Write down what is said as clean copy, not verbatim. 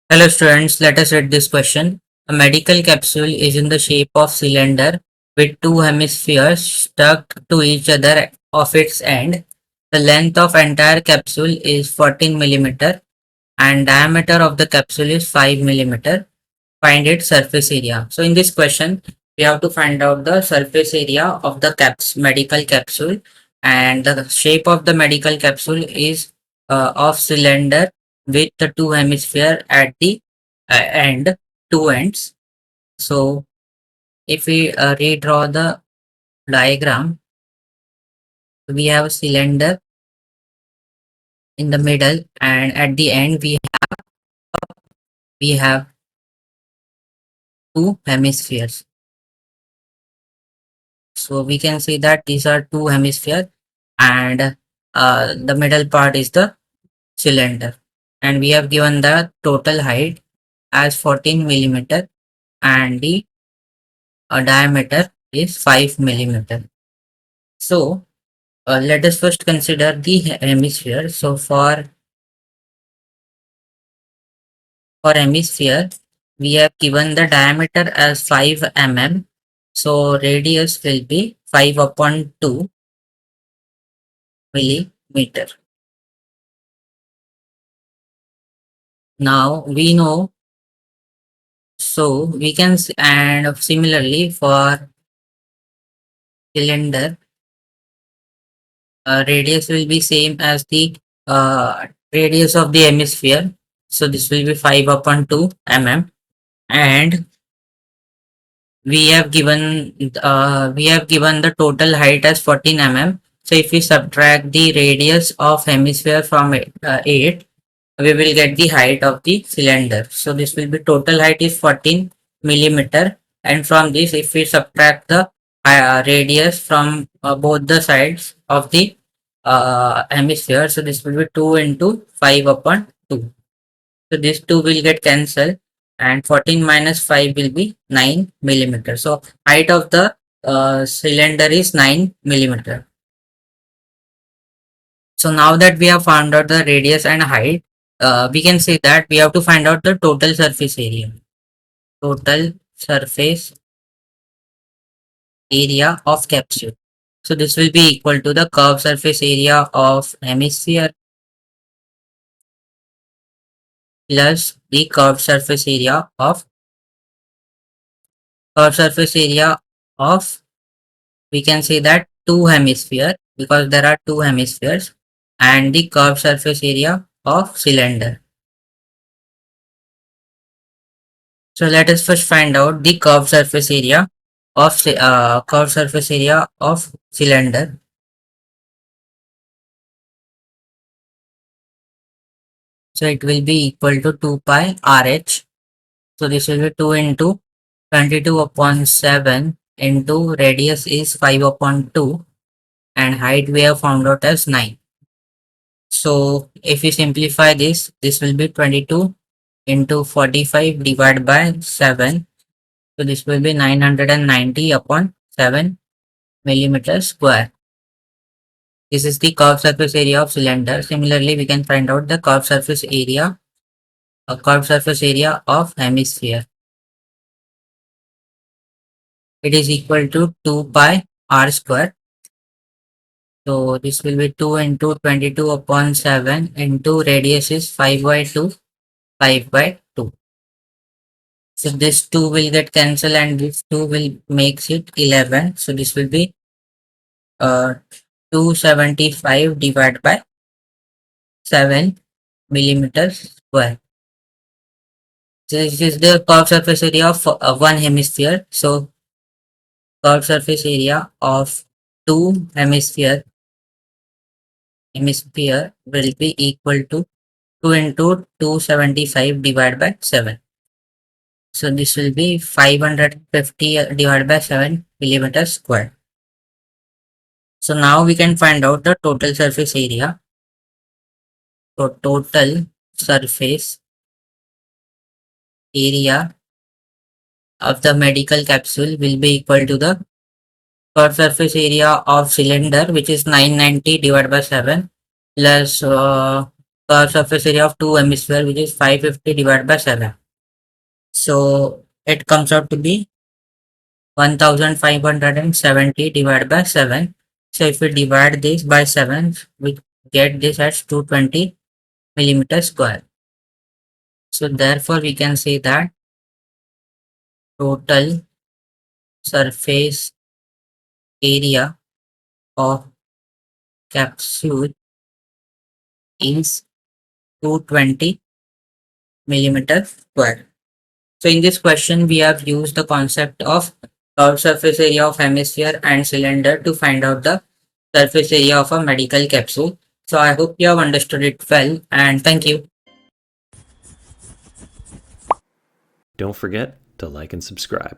Hello students, let us read this question. A medical capsule is in the shape of cylinder with two hemispheres stuck to each other of its end. The length of entire capsule is 14 millimeter and diameter of the capsule is 5 millimeter. Find its surface area. So in this question, we have to find out the surface area of the medical capsule, and the shape of the medical capsule is of cylinder with the two hemisphere at the end, two ends. So if we redraw the diagram, we have a cylinder in the middle, and at the end we have two hemispheres. So we can see that these are two hemispheres, and the middle part is the cylinder, and we have given the total height as 14 millimeter, and the diameter is 5 millimeter. So let us first consider the hemisphere. So for hemisphere, we have given the diameter as 5 mm. So radius will be 5 upon 2 millimeter. Now we know, so we can and similarly for cylinder, radius will be same as the radius of the hemisphere. So this will be 5 upon 2 mm, and we have given the total height as 14 mm. So if we subtract the radius of hemisphere from 8, we will get the height of the cylinder. So this will be total height is 14 millimeter, and from this if we subtract the radius from both the sides of the hemisphere, so this will be 2 into 5 upon 2. So this 2 will get cancelled, and 14 minus 5 will be 9 millimeter. So height of the cylinder is 9 millimeter. So now that we have found out the radius and height, we can say that we have to find out the total surface area. Total surface area of capsule. So this will be equal to the curved surface area of hemisphere plus the curved surface area of, we can say that, two hemisphere, because there are two hemispheres, and the curved surface area of cylinder. So let us first find out the curved surface area of cylinder. So it will be equal to 2 pi RH. So this will be 2 into 22 upon 7 into radius is 5 upon 2, and height we have found out as 9. So if we simplify this, this will be 22 into 45 divided by 7. So this will be 990 upon 7 millimeter square. This is the curved surface area of cylinder. Similarly, we can find out the curved surface area of hemisphere. It is equal to 2 pi r square. So this will be 2 into 22 upon 7 into radius is 5 by 2, 5 by 2. So this 2 will get cancelled, and this 2 will makes it 11. So this will be uh, 275 divided by 7 millimeters square. So this is the curved surface area of one hemisphere. So curved surface area of two hemisphere will be equal to 2 into 275 divided by 7. So this will be 550 divided by 7 millimeters square. So now we can find out the total surface area. So total surface area of the medical capsule will be equal to the curved surface area of cylinder, which is 990 divided by 7, plus curved surface area of two hemisphere, which is 550 divided by 7. So it comes out to be 1570 divided by 7. So if we divide this by 7, we get this as 220 millimeter square. So therefore we can say that total surface area of capsule is 220 millimeter square. So in this question, we have used the concept of curved surface area of hemisphere and cylinder to find out the surface area of a medical capsule. So I hope you have understood it well, and thank you. Don't forget to like and subscribe.